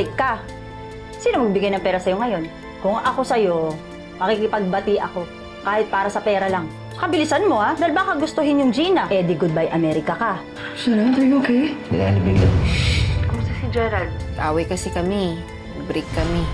mag-break ka. Sino magbigay ng pera sa'yo ngayon? Kung ako sa'yo, makikipagbati ako. Kahit para sa pera lang. Kabilisan mo ha, dahil baka gustuhin yung Gina. Eh di goodbye America ka. Sharon, are you okay? Nilalibig lang. Kumusta si Gerald? Away kasi kami. Break kami.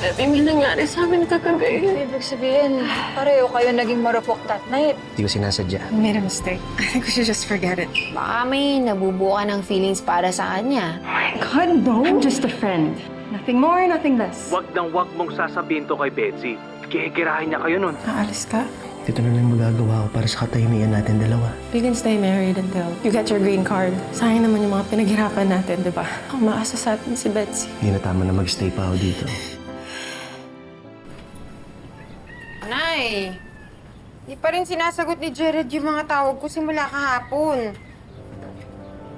Baby, may nangyari sa amin kagabi. Ibig sabihin, pareho kayo naging marupok that night. Hindi ko sinasadya. I made a mistake. I think we should just forget it. Baka may nabubuo ka ng feelings para sa kanya. God, no. I'm just a friend. Nothing more, nothing less. Wag mong sasabihin to kay Betsy. Kikirahin niya kayo nun. Aalis ka? Ito na lang magagawa ko para sa katahimikan natin dalawa. We can stay married until you get your green card. Sayang naman yung mga pinaghirapan natin, di ba? Ang maasa sa atin si Betsy. Hindi na tama na magstay pa ako dito. Nay, di pa rin sinasagot ni Jared yung mga tawag ko simula kahapon.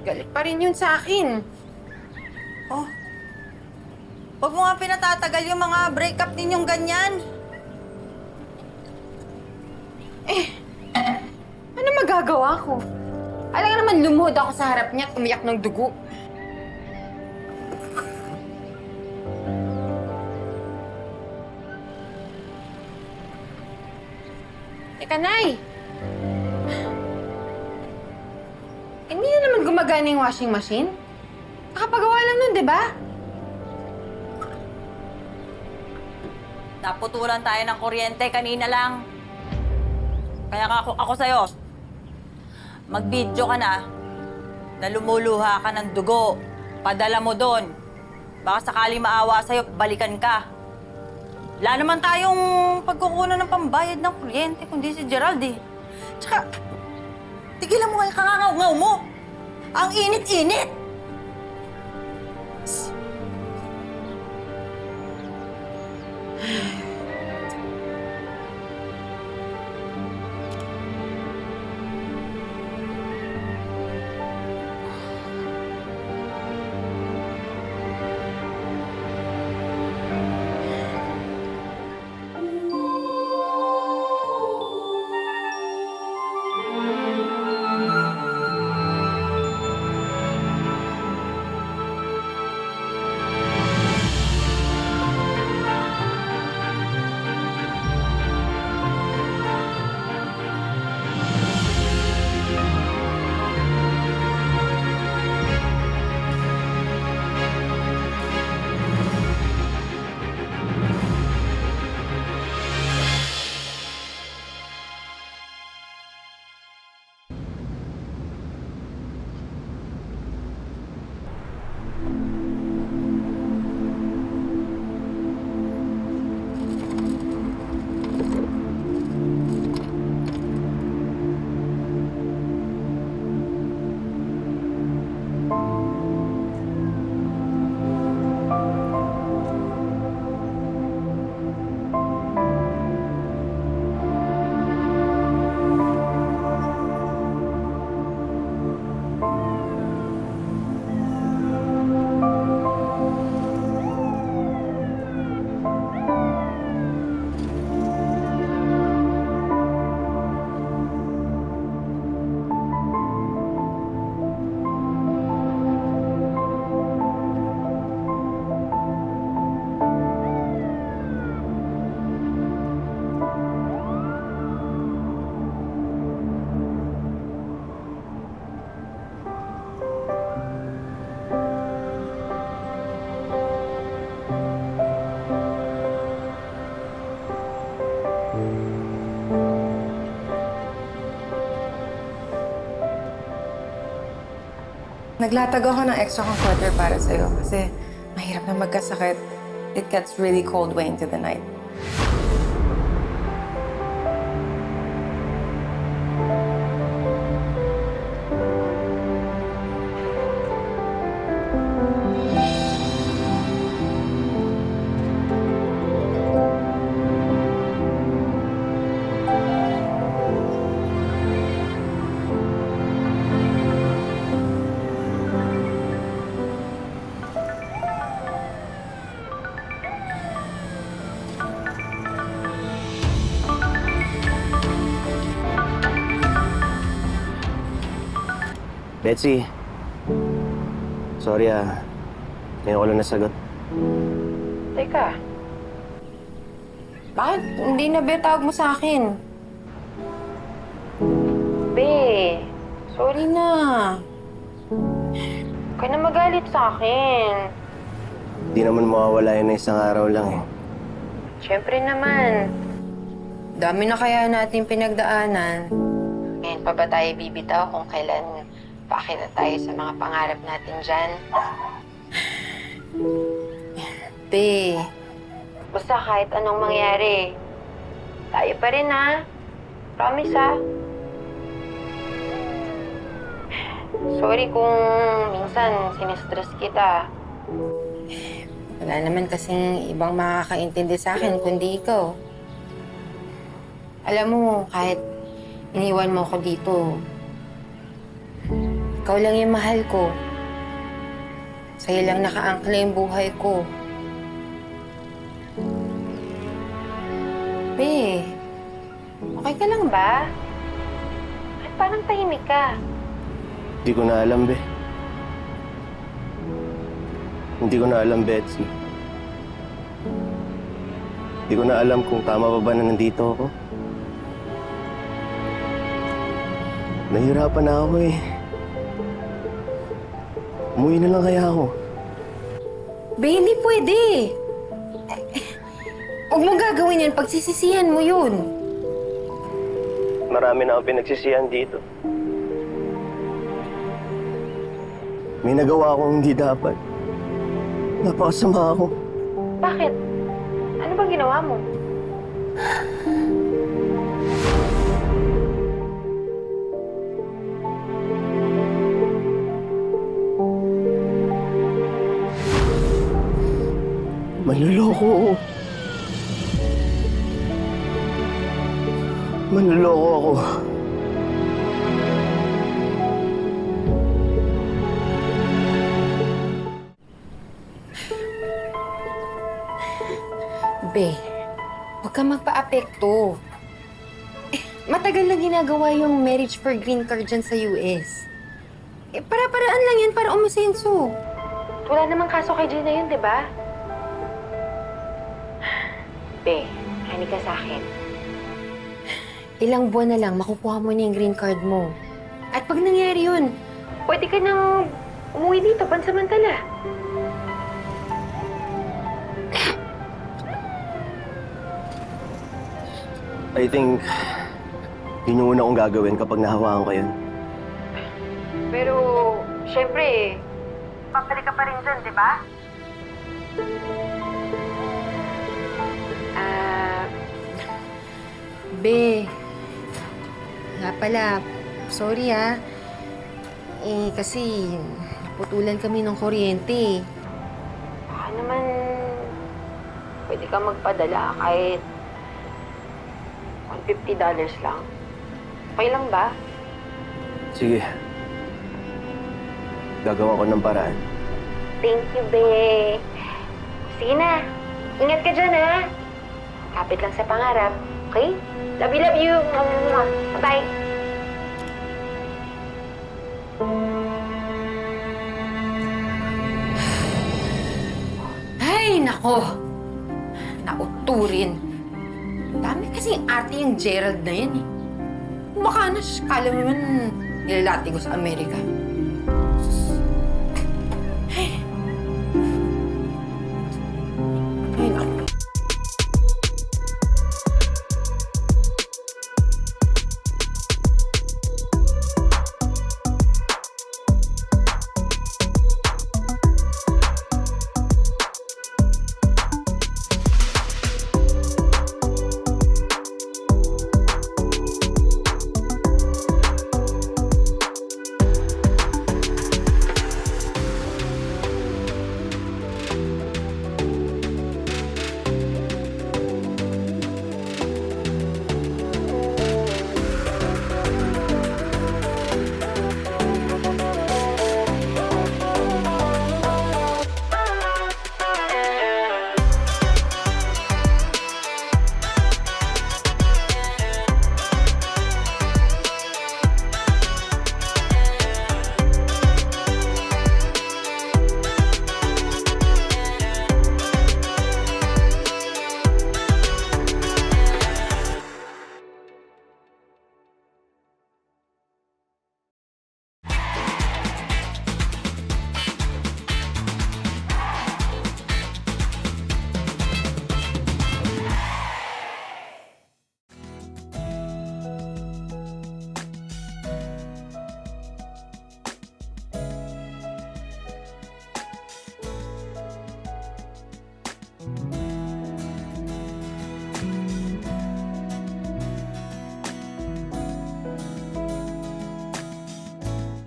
Galit pa rin yun sa akin. Oh, huwag mo nga pinatatagal yung mga breakup ninyong ganyan. Ano magagawa ko? Alam nga naman lumuhod ako sa harap niya at umiyak ng dugo. Teka, Nay! Hindi na naman gumagana yung washing machine. Nakapagawa lang nun, di ba? Naputulan tayo ng kuryente kanina lang. Kaya ako sa'yo, mag-video ka na lumuluha ka ng dugo. Padala mo doon. Baka sakali maawa sa'yo, balikan ka. Wala naman tayong pagkukunan ng pambayad ng kuryente, kundi si Gerald eh. Tsaka, tigilan mo kayo kangangaw-ngaw mo. Ang init-init! Naglatag ako ng extra comforter para sa'yo kasi mahirap na magkasakit. It gets really cold way into the night. Betsy, Sorry ngayon ko lang nasagot. Teka. Bakit hindi na ba tawag mo sa akin? Be, sorry na. Huwag ka na magalit sa akin. Di naman mawawala yun na isang araw lang eh. Siyempre naman. Dami na kaya natin pinagdaanan. Ngayon pa ba tayo bibitaw kung kailan paakit na tayo sa mga pangarap natin dyan? Be, basta kahit anong mangyari, tayo pa rin ha. Promise ha. Sorry kung minsan sinistress kita. Wala naman kasing ibang makakaintindi sa akin kundi ikaw. Alam mo, kahit iniwan mo ako dito, ikaw lang yung mahal ko. Sa'yo lang nakaangkla yung buhay ko. Be, okay ka lang ba? At parang tahimik ka. Hindi ko na alam, Be. Hindi ko na alam, Betsy. Hindi ko na alam kung tama pa ba na nandito ako. Nahihirapan na ako eh. Umuwi na lang kaya ako. Be, hindi pwede. Huwag mong gagawin yan. Pagsisisihan mo yun. Marami na akong pinagsisihan dito. May nagawa akong hindi dapat. Napakasama ako. Bakit? Ano bang ginawa mo? Manloloko ako. Manloloko ako. Be, huwag kang magpa-apekto. Matagal na ginagawa yung marriage for green card dyan sa US. Para-paraan lang yan para umasenso. Wala namang kaso kay Gina yun, di ba? Be, hani ka sa akin. Ilang buwan na lang, makukuha mo na yung green card mo. At pag nangyari yun, pwede ka nang umuwi dito pansamantala. I think, yun yung una kong gagawin kapag nahawakan ko yun. Pero, syempre, papalik ka pa rin dyan, di ba? Be, nga pala, sorry kasi naputulan kami ng kuryente. Baka naman, pwede ka magpadala kahit $150 lang. Okay lang ba? Sige. Gagawa ko ng paraan. Thank you, Be. Sige na. Ingat ka dyan, ha? Kapit lang sa pangarap. Okay? Love you. Bye-bye. Ay, nako. Nauturin. Dami kasing ate yung Gerald na yan, eh. Baka na, kala mo naman nilalati ko sa Amerika.